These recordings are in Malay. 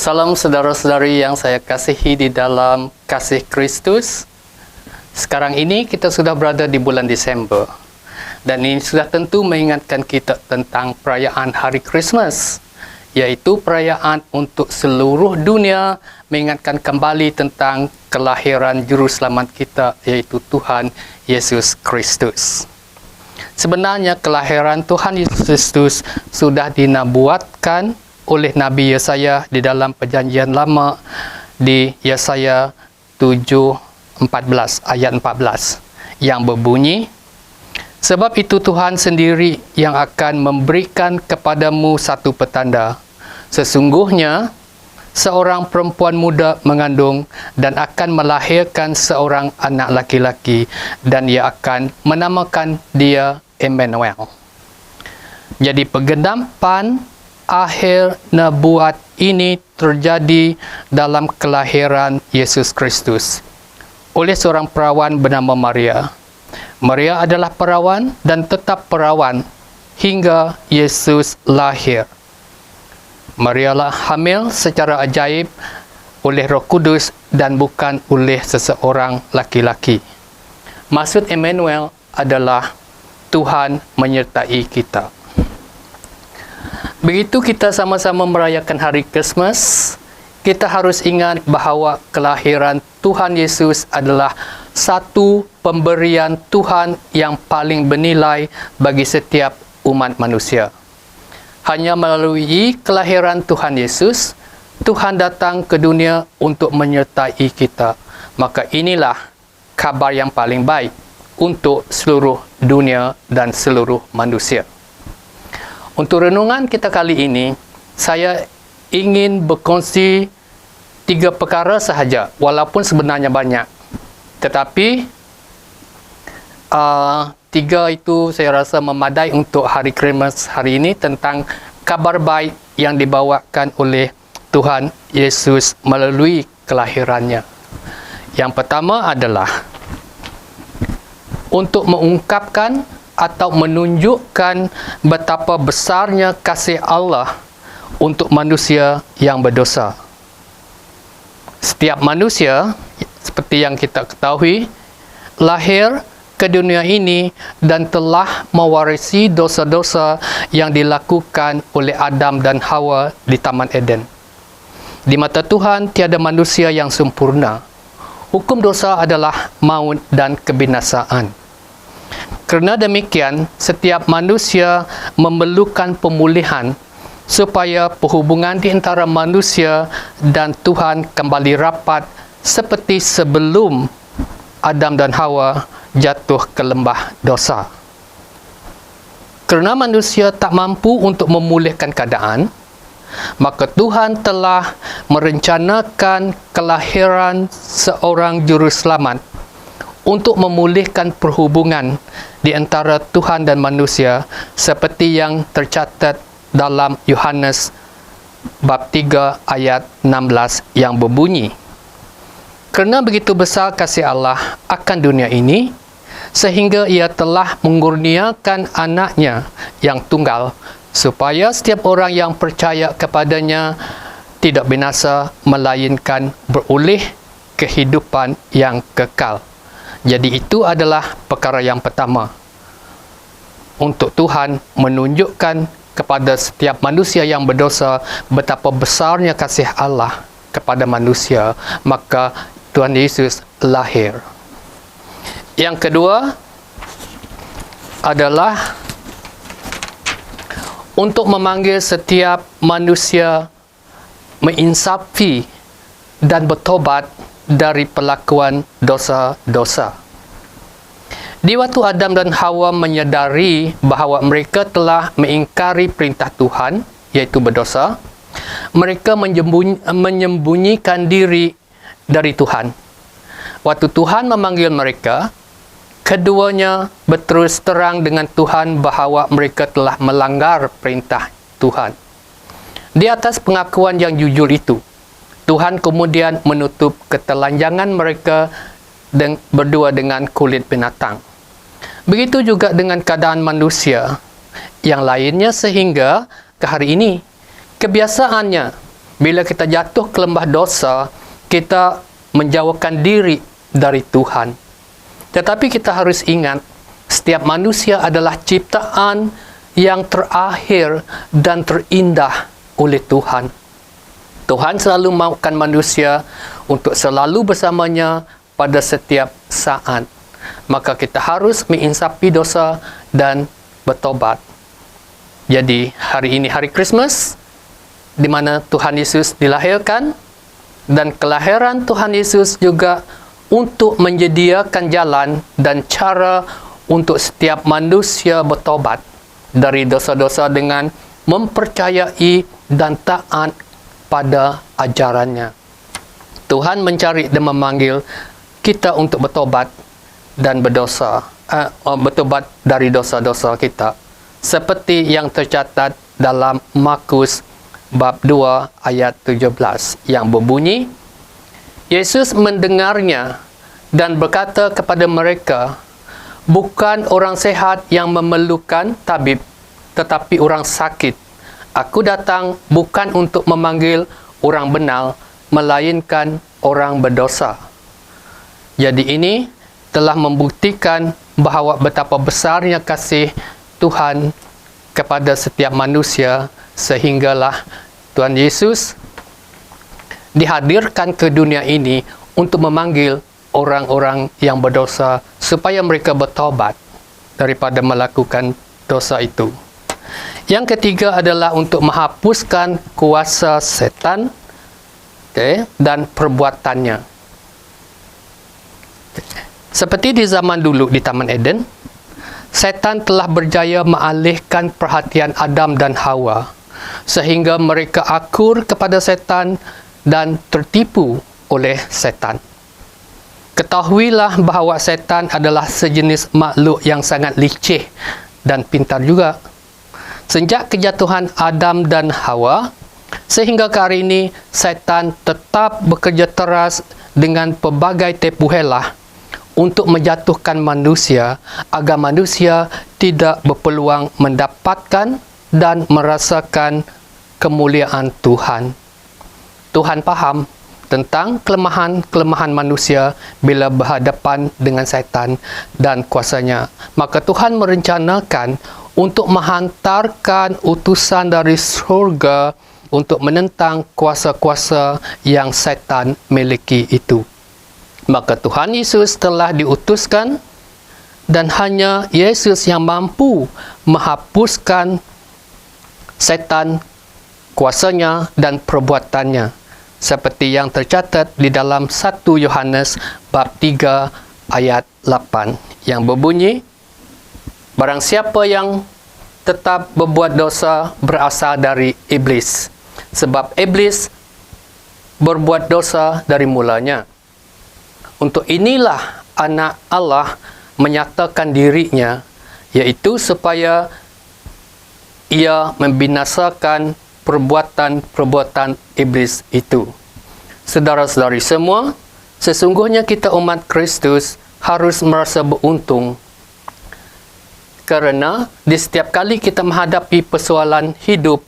Salam saudara-saudari yang saya kasihi di dalam kasih Kristus. Sekarang ini kita sudah berada di bulan Desember. Dan ini sudah tentu mengingatkan kita tentang perayaan Hari Christmas, yaitu perayaan untuk seluruh dunia, mengingatkan kembali tentang kelahiran Juru Selamat kita, yaitu Tuhan Yesus Kristus. Sebenarnya kelahiran Tuhan Yesus Kristus sudah dinabuatkan oleh Nabi Yesaya di dalam Perjanjian Lama di Yesaya 7:14 ayat 14 yang berbunyi, sebab itu Tuhan sendiri yang akan memberikan kepadamu satu petanda. Sesungguhnya seorang perempuan muda mengandung dan akan melahirkan seorang anak laki-laki, dan ia akan menamakan dia Emmanuel. Jadi penggenapan akhir nubuat ini terjadi dalam kelahiran Yesus Kristus oleh seorang perawan bernama Maria. Maria adalah perawan dan tetap perawan hingga Yesus lahir. Maria lah hamil secara ajaib oleh Roh Kudus dan bukan oleh seseorang laki-laki. Maksud Emmanuel adalah Tuhan menyertai kita. Begitu kita sama-sama merayakan hari Christmas, kita harus ingat bahawa kelahiran Tuhan Yesus adalah satu pemberian Tuhan yang paling bernilai bagi setiap umat manusia. Hanya melalui kelahiran Tuhan Yesus, Tuhan datang ke dunia untuk menyertai kita. Maka inilah kabar yang paling baik untuk seluruh dunia dan seluruh manusia. Untuk renungan kita kali ini, saya ingin berkongsi 3 perkara sahaja, walaupun sebenarnya banyak. Tetapi 3 itu saya rasa memadai untuk hari Christmas hari ini, tentang kabar baik yang dibawakan oleh Tuhan Yesus melalui kelahirannya. Yang pertama adalah untuk mengungkapkan atau menunjukkan betapa besarnya kasih Allah untuk manusia yang berdosa. Setiap manusia, seperti yang kita ketahui, lahir ke dunia ini dan telah mewarisi dosa-dosa yang dilakukan oleh Adam dan Hawa di Taman Eden. Di mata Tuhan, tiada manusia yang sempurna. Hukum dosa adalah maut dan kebinasaan. Kerana demikian, setiap manusia memerlukan pemulihan supaya perhubungan di antara manusia dan Tuhan kembali rapat seperti sebelum Adam dan Hawa jatuh ke lembah dosa. Kerana manusia tak mampu untuk memulihkan keadaan, maka Tuhan telah merencanakan kelahiran seorang juru selamat untuk memulihkan perhubungan di antara Tuhan dan manusia, seperti yang tercatat dalam Yohanes bab 3 ayat 16 yang berbunyi, kerana begitu besar kasih Allah akan dunia ini, sehingga ia telah mengurniakan anaknya yang tunggal, supaya setiap orang yang percaya kepadanya tidak binasa, melainkan beroleh kehidupan yang kekal. Jadi itu adalah perkara yang pertama, untuk Tuhan menunjukkan kepada setiap manusia yang berdosa betapa besarnya kasih Allah kepada manusia, maka Tuhan Yesus lahir. Yang kedua adalah untuk memanggil setiap manusia menginsafi dan bertobat dari pelakuan dosa-dosa. Di waktu Adam dan Hawa menyadari bahawa mereka telah mengingkari perintah Tuhan, iaitu berdosa, mereka menyembunyikan diri dari Tuhan. Waktu Tuhan memanggil mereka, keduanya berterus terang dengan Tuhan bahawa mereka telah melanggar perintah Tuhan. Di atas pengakuan yang jujur itu, Tuhan kemudian menutup ketelanjangan mereka berdua dengan kulit binatang. Begitu juga dengan keadaan manusia yang lainnya, sehingga ke hari ini kebiasaannya bila kita jatuh ke lembah dosa, kita menjauhkan diri dari Tuhan. Tetapi kita harus ingat, setiap manusia adalah ciptaan yang terakhir dan terindah oleh Tuhan. Tuhan selalu mahukan manusia untuk selalu bersamanya pada setiap saat. Maka kita harus menginsapi dosa dan bertobat. Jadi hari ini hari Christmas, di mana Tuhan Yesus dilahirkan, dan kelahiran Tuhan Yesus juga untuk menyediakan jalan dan cara untuk setiap manusia bertobat dari dosa-dosa dengan mempercayai dan taat pada ajarannya. Tuhan mencari dan memanggil kita untuk bertobat dan bertobat dari dosa-dosa kita, seperti yang tercatat dalam Markus bab 2 ayat 17 yang berbunyi, Yesus mendengarnya dan berkata kepada mereka, bukan orang sehat yang memerlukan tabib, tetapi orang sakit. Aku datang bukan untuk memanggil orang benar, melainkan orang berdosa. Jadi ini telah membuktikan bahawa betapa besarnya kasih Tuhan kepada setiap manusia, sehinggalah Tuhan Yesus dihadirkan ke dunia ini untuk memanggil orang-orang yang berdosa supaya mereka bertaubat daripada melakukan dosa itu. Yang ketiga adalah untuk menghapuskan kuasa setan, dan perbuatannya. Seperti di zaman dulu di Taman Eden, setan telah berjaya mengalihkan perhatian Adam dan Hawa, sehingga mereka akur kepada setan dan tertipu oleh setan. Ketahuilah bahawa setan adalah sejenis makhluk yang sangat licik dan pintar juga. Sejak kejatuhan Adam dan Hawa, sehingga ke hari ini, setan tetap bekerja keras dengan pelbagai tipu helah untuk menjatuhkan manusia, agar manusia tidak berpeluang mendapatkan dan merasakan kemuliaan Tuhan. Tuhan faham tentang kelemahan-kelemahan manusia bila berhadapan dengan setan dan kuasanya. Maka Tuhan merencanakan untuk menghantarkan utusan dari surga untuk menentang kuasa-kuasa yang setan miliki itu. Maka Tuhan Yesus telah diutuskan, dan hanya Yesus yang mampu menghapuskan setan, kuasanya dan perbuatannya, seperti yang tercatat di dalam 1 Yohanes bab 3 ayat 8 yang berbunyi, barang siapa yang tetap berbuat dosa berasal dari iblis, sebab iblis berbuat dosa dari mulanya. Untuk inilah anak Allah menyatakan dirinya, yaitu supaya ia membinasakan perbuatan-perbuatan iblis itu. Saudara-saudari semua, sesungguhnya kita umat Kristus harus merasa beruntung, kerana di setiap kali kita menghadapi persoalan hidup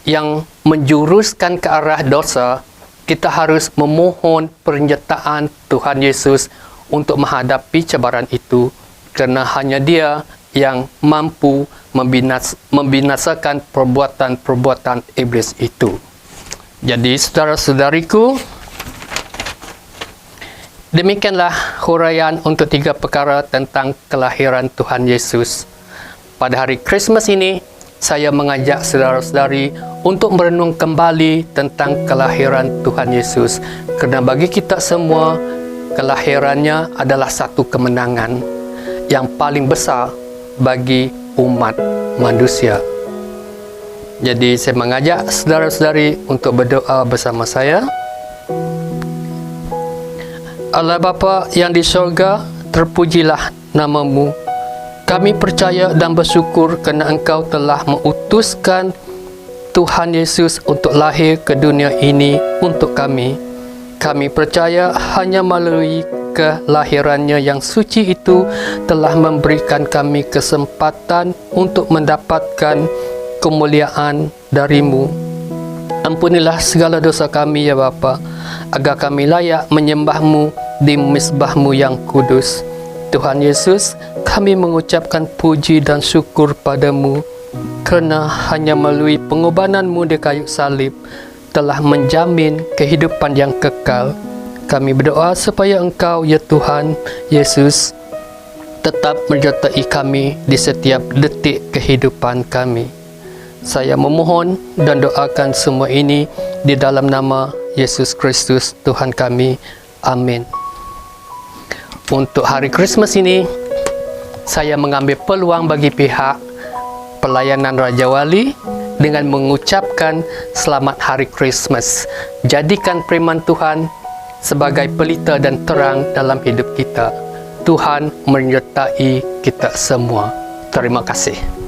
yang menjuruskan ke arah dosa, kita harus memohon penyertaan Tuhan Yesus untuk menghadapi cabaran itu, kerana hanya Dia yang mampu membinasakan perbuatan-perbuatan iblis itu. Jadi saudara-saudariku, demikianlah huraian untuk 3 perkara tentang kelahiran Tuhan Yesus. Pada hari Christmas ini, saya mengajak saudara-saudari untuk merenung kembali tentang kelahiran Tuhan Yesus. Kerana bagi kita semua, kelahirannya adalah satu kemenangan yang paling besar bagi umat manusia. Jadi saya mengajak saudara-saudari untuk berdoa bersama saya. Allah Bapa yang di syurga, terpujilah nama-Mu. Kami percaya dan bersyukur kerana Engkau telah mengutuskan Tuhan Yesus untuk lahir ke dunia ini untuk kami. Kami percaya hanya melalui kelahirannya yang suci itu telah memberikan kami kesempatan untuk mendapatkan kemuliaan dari-Mu. ampunilah segala dosa kami ya Bapa, agar kami layak menyembah-Mu di mezbah-Mu yang kudus. Tuhan Yesus, kami mengucapkan puji dan syukur pada-Mu, kerana hanya melalui pengorbanan-Mu di kayu salib telah menjamin kehidupan yang kekal. Kami berdoa supaya Engkau, ya Tuhan Yesus, tetap menyertai kami di setiap detik kehidupan kami. Saya memohon dan doakan semua ini di dalam nama Yesus Kristus Tuhan kami. Amin. Untuk hari Christmas ini, saya mengambil peluang bagi pihak pelayanan Raja Wali dengan mengucapkan selamat hari Christmas. Jadikan firman Tuhan sebagai pelita dan terang dalam hidup kita. Tuhan menyertai kita semua. Terima kasih.